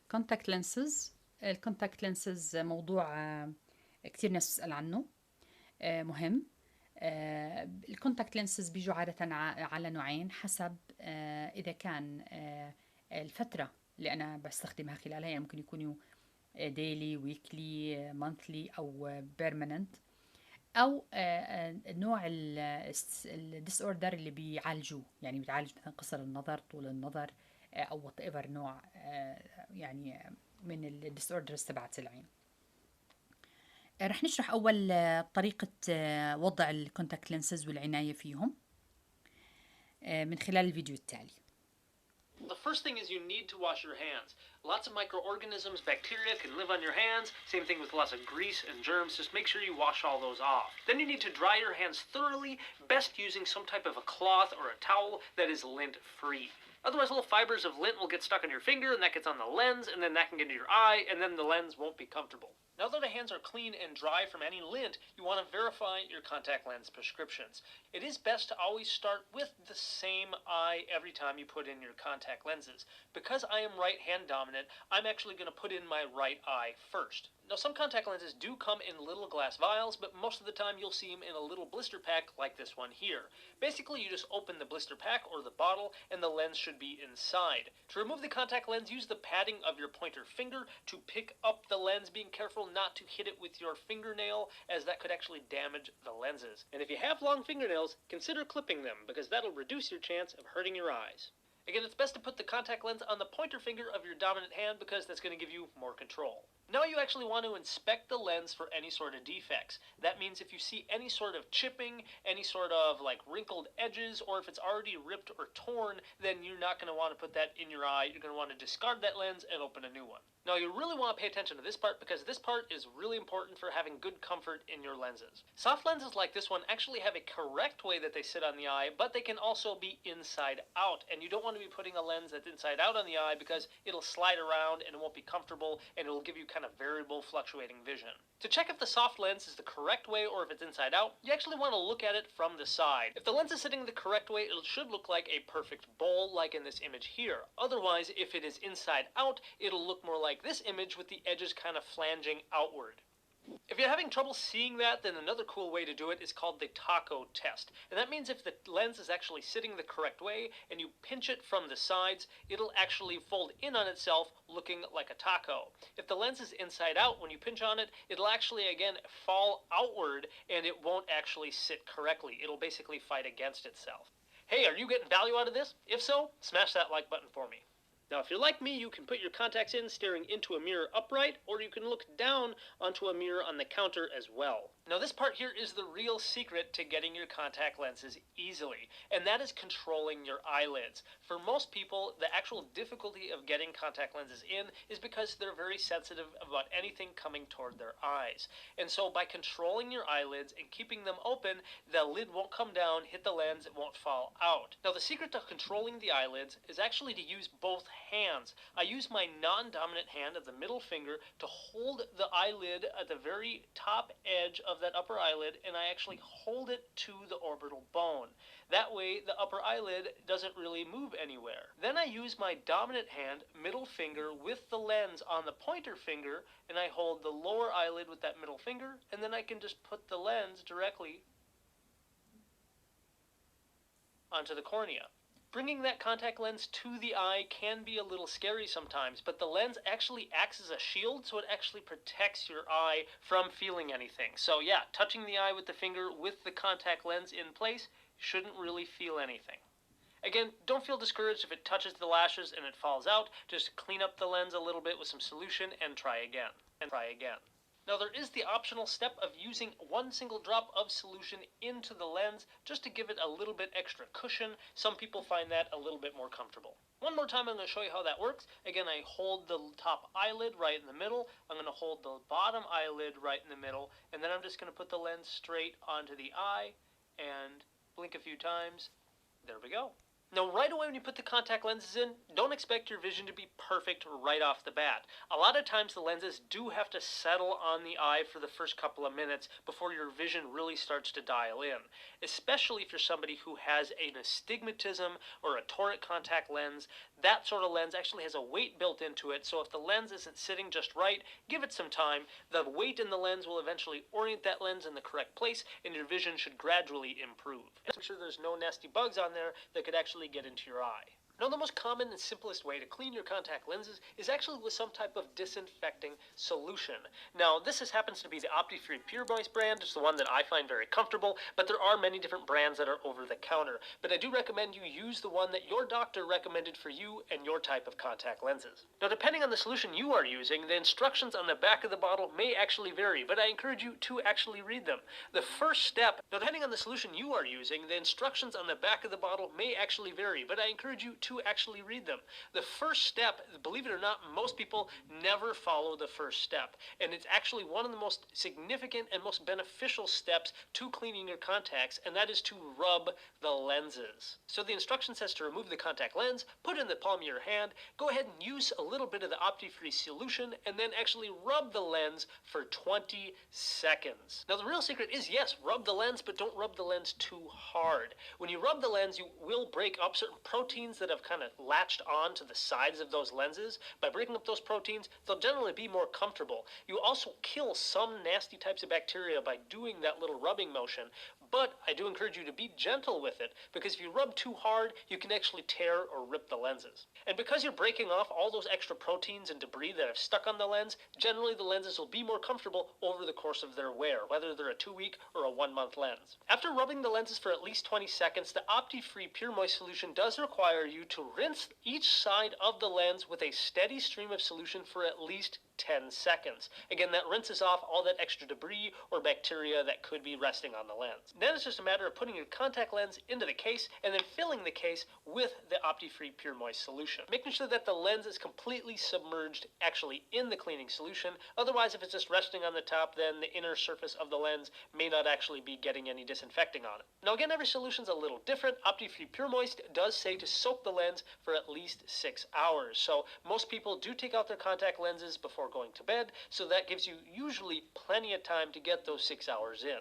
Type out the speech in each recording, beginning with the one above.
contact lenses. الكونتاكت لينسز موضوع كتير ناس تسأل عنه، مهم. الكونتاكت لينسز بيجوا عادة على نوعين حسب إذا كان الفترة اللي أنا بستخدمها خلالها، يعني ممكن يكونوا daily, weekly, monthly أو permanent، أو نوع الديسوردر اللي بيعالجوه، يعني بتعالج مثلا قصر النظر، طول النظر، أو whatever نوع يعني من الديسوردرز تبعت العين. رح نشرح أول طريقة وضع الكونتاكت لينسز والعناية فيهم من خلال الفيديو التالي. The first thing is you need to wash your hands. Lots of microorganisms, bacteria can live on your hands. Same thing with lots of grease and germs. Just make sure you wash all those off. Then you need to dry your hands thoroughly, best using some type of a cloth or a towel that is lint-free. Otherwise, little fibers of lint will get stuck on your finger, and that gets on the lens, and then that can get into your eye, and then the lens won't be comfortable. Now that the hands are clean and dry from any lint, you want to verify your contact lens prescriptions. It is best to always start with the same eye every time you put in your contact lenses. Because I am right-hand dominant, I'm actually going to put in my right eye first. Now, some contact lenses do come in little glass vials, but most of the time you'll see them in a little blister pack like this one here. Basically, you just open the blister pack or the bottle, and the lens should be inside. To remove the contact lens, use the padding of your pointer finger to pick up the lens, being careful not to hit it with your fingernail, as that could actually damage the lenses. And if you have long fingernails, consider clipping them, because that'll reduce your chance of hurting your eyes. Again, it's best to put the contact lens on the pointer finger of your dominant hand, because that's going to give you more control. Now you actually want to inspect the lens for any sort of defects. That means if you see any sort of chipping, any sort of like wrinkled edges, or if it's already ripped or torn, then you're not going to want to put that in your eye. You're going to want to discard that lens and open a new one. Now you really want to pay attention to this part, because this part is really important for having good comfort in your lenses. Soft lenses like this one actually have a correct way that they sit on the eye, but they can also be inside out, and you don't want to be putting a lens that's inside out on the eye, because it'll slide around and it won't be comfortable, and it'll give you kind of variable fluctuating vision. To check if the soft lens is the correct way or if it's inside out, you actually want to look at it from the side. If the lens is sitting the correct way, it should look like a perfect bowl, like in this image here. Otherwise, if it is inside out, it'll look more like this image with the edges kind of flanging outward. If you're having trouble seeing that, then another cool way to do it is called the taco test. And that means if the lens is actually sitting the correct way and you pinch it from the sides, it'll actually fold in on itself looking like a taco. If the lens is inside out, when you pinch on it, it'll actually again fall outward and it won't actually sit correctly. It'll basically fight against itself. Hey, are you getting value out of this? If so, smash that like button for me. Now, if you're like me, you can put your contacts in staring into a mirror upright, or you can look down onto a mirror on the counter as well. Now, this part here is the real secret to getting your contact lenses easily, and that is controlling your eyelids. For most people, the actual difficulty of getting contact lenses in is because they're very sensitive about anything coming toward their eyes. And so by controlling your eyelids and keeping them open, the lid won't come down, hit the lens, it won't fall out. Now, the secret to controlling the eyelids is actually to use both hands. I use my non-dominant hand of the middle finger to hold the eyelid at the very top edge of that upper eyelid, and I actually hold it to the orbital bone. That way the upper eyelid doesn't really move anywhere. Then I use my dominant hand, middle finger, with the lens on the pointer finger, and I hold the lower eyelid with that middle finger, and then I can just put the lens directly onto the cornea. Bringing that contact lens to the eye can be a little scary sometimes, but the lens actually acts as a shield, so it actually protects your eye from feeling anything. So yeah, touching the eye with the finger with the contact lens in place shouldn't really feel anything. Again, don't feel discouraged if it touches the lashes and it falls out. Just clean up the lens a little bit with some solution and try again. Now, there is the optional step of using one single drop of solution into the lens just to give it a little bit extra cushion. Some people find that a little bit more comfortable. One more time, I'm going to show you how that works. Again, I hold the top eyelid right in the middle. I'm going to hold the bottom eyelid right in the middle. And then I'm just going to put the lens straight onto the eye and blink a few times. There we go. Now, right away when you put the contact lenses in, don't expect your vision to be perfect right off the bat. A lot of times the lenses do have to settle on the eye for the first couple of minutes before your vision really starts to dial in, especially if you're somebody who has an astigmatism or a toric contact lens. That sort of lens actually has a weight built into it, so if the lens isn't sitting just right, give it some time. The weight in the lens will eventually orient that lens in the correct place, and your vision should gradually improve. Make sure there's no nasty bugs on there that could actually get into your eye. Now, the most common and simplest way to clean your contact lenses is actually with some type of disinfecting solution. Now, this happens to be the Opti-Free Pure Moist brand. It's the one that I find very comfortable, but there are many different brands that are over the counter. But I do recommend you use the one that your doctor recommended for you and your type of contact lenses. Now, depending on the solution you are using, the instructions on the back of the bottle may actually vary, but I encourage you to actually read them. The first step, now depending on the solution you are using, the instructions on the back of the bottle may actually vary, but I encourage you to actually read them. The first step, believe it or not, most people never follow the first step, and it's actually one of the most significant and most beneficial steps to cleaning your contacts, and that is to rub the lenses. So the instruction says to remove the contact lens, put it in the palm of your hand, go ahead and use a little bit of the Opti-Free solution, and then actually rub the lens for 20 seconds. Now the real secret is, yes, rub the lens, but don't rub the lens too hard. When you rub the lens, you will break up certain proteins that have kind of latched on to the sides of those lenses. By breaking up those proteins, they'll generally be more comfortable. You also kill some nasty types of bacteria by doing that little rubbing motion, but I do encourage you to be gentle with it, because if you rub too hard, you can actually tear or rip the lenses. And because you're breaking off all those extra proteins and debris that have stuck on the lens, generally the lenses will be more comfortable over the course of their wear, whether they're a 2-week or a 1-month lens. After rubbing the lenses for at least 20 seconds, the Opti-Free Pure Moist solution does require you to rinse each side of the lens with a steady stream of solution for at least 10 seconds. Again, that rinses off all that extra debris or bacteria that could be resting on the lens. Then it's just a matter of putting your contact lens into the case and then filling the case with the Opti-Free Pure Moist solution, making sure that the lens is completely submerged actually in the cleaning solution. Otherwise, if it's just resting on the top, then the inner surface of the lens may not actually be getting any disinfecting on it. Now again, every solution's a little different. Opti-Free Pure Moist does say to soak the lens for at least 6 hours. So most people do take out their contact lenses before going to bed, so that gives you usually plenty of time to get those 6 hours in.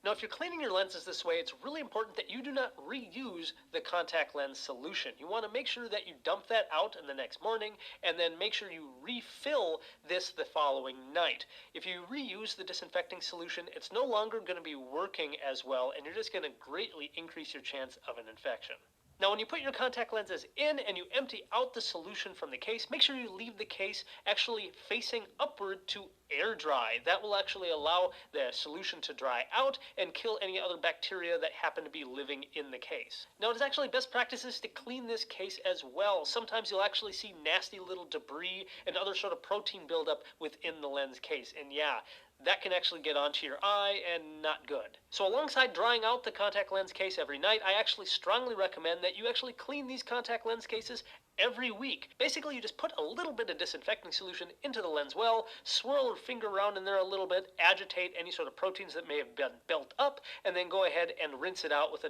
Now, if you're cleaning your lenses this way, it's really important that you do not reuse the contact lens solution. You want to make sure that you dump that out in the next morning, and then make sure you refill this the following night. If you reuse the disinfecting solution, it's no longer going to be working as well, and you're just going to greatly increase your chance of an infection. Now, when you put your contact lenses in and you empty out the solution from the case, make sure you leave the case actually facing upward to air dry. That will actually allow the solution to dry out and kill any other bacteria that happen to be living in the case. Now, it is actually best practices to clean this case as well. Sometimes you'll actually see nasty little debris and other sort of protein buildup within the lens case. And yeah, that can actually get onto your eye and not good. So alongside drying out the contact lens case every night, I actually strongly recommend that you actually clean these contact lens cases every week. Basically, you just put a little bit of disinfecting solution into the lens well, swirl your finger around in there a little bit, agitate any sort of proteins that may have been built up, and then go ahead and rinse it out with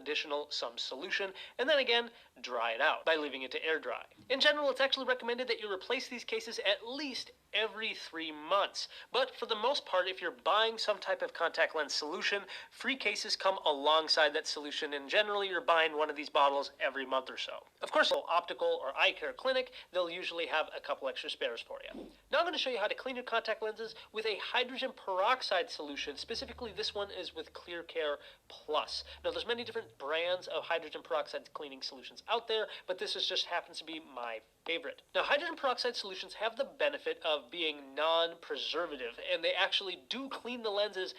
some solution, and then again, dry it out by leaving it to air dry. In general, it's actually recommended that you replace these cases at least every 3 months. But for the most part, if you're buying some type of contact lens solution, free cases come alongside that solution, and generally you're buying one of these bottles every month or so. Of course, optical or eye care clinic, they'll usually have a couple extra spares for you. Now I'm going to show you how to clean your contact lenses with a hydrogen peroxide solution. Specifically, this one is with Clear Care Plus. Now there's many different brands of hydrogen peroxide cleaning solutions out there, but this just happens to be my favorite. Now, hydrogen peroxide solutions have the benefit of being non-preservative, and they actually do clean the lenses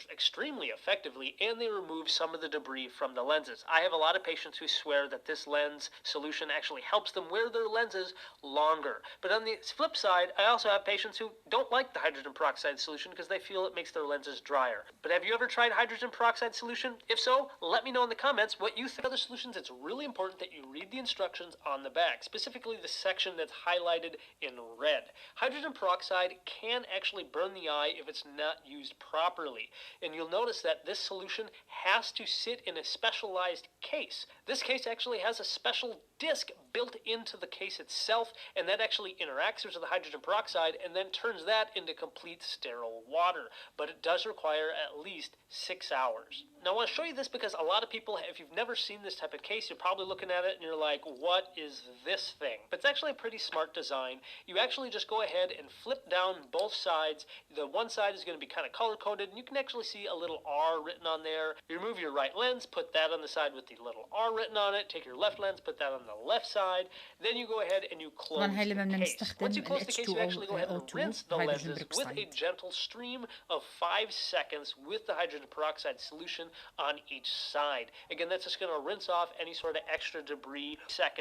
extremely effectively, and they remove some of the debris from the lenses. I have a lot of patients who swear that this lens solution actually helps them wear their lenses longer. But on the flip side, I also have patients who don't like the hydrogen peroxide solution because they feel it makes their lenses drier. But have you ever tried hydrogen peroxide solution? If so, let me know in the comments what you think of other solutions. It's really important that you read the instructions on the back, specifically the section that's highlighted in red. Hydrogen peroxide can actually burn the eye if it's not used properly. And you'll notice that this solution has to sit in a specialized case. This case actually has a special disc built into the case itself, and that actually interacts with the hydrogen peroxide and then turns that into complete sterile water. But it does require at least 6 hours. Now I want to show you this because a lot of people, if you've never seen this type of case, you're probably looking at it and you're like, what is this thing? But it's actually a pretty smart design. You actually just go ahead and flip down both sides. The one side is going to be kind of color-coded, and you can actually see a little R written on there. You remove your right lens, put that on the side with the little R written on it. Take your left lens, put that on the left side. Then you go ahead and you close طبعا هاي لما the بدنا case. Once you نستخدم close ال the case, you actually go ahead and H2O rinse the hydrogen lenses with a peroxide. gentle stream of 5 seconds with the hydrogen peroxide solution on each side. Again, that's just going to rinse off any sort of extra debris seconds.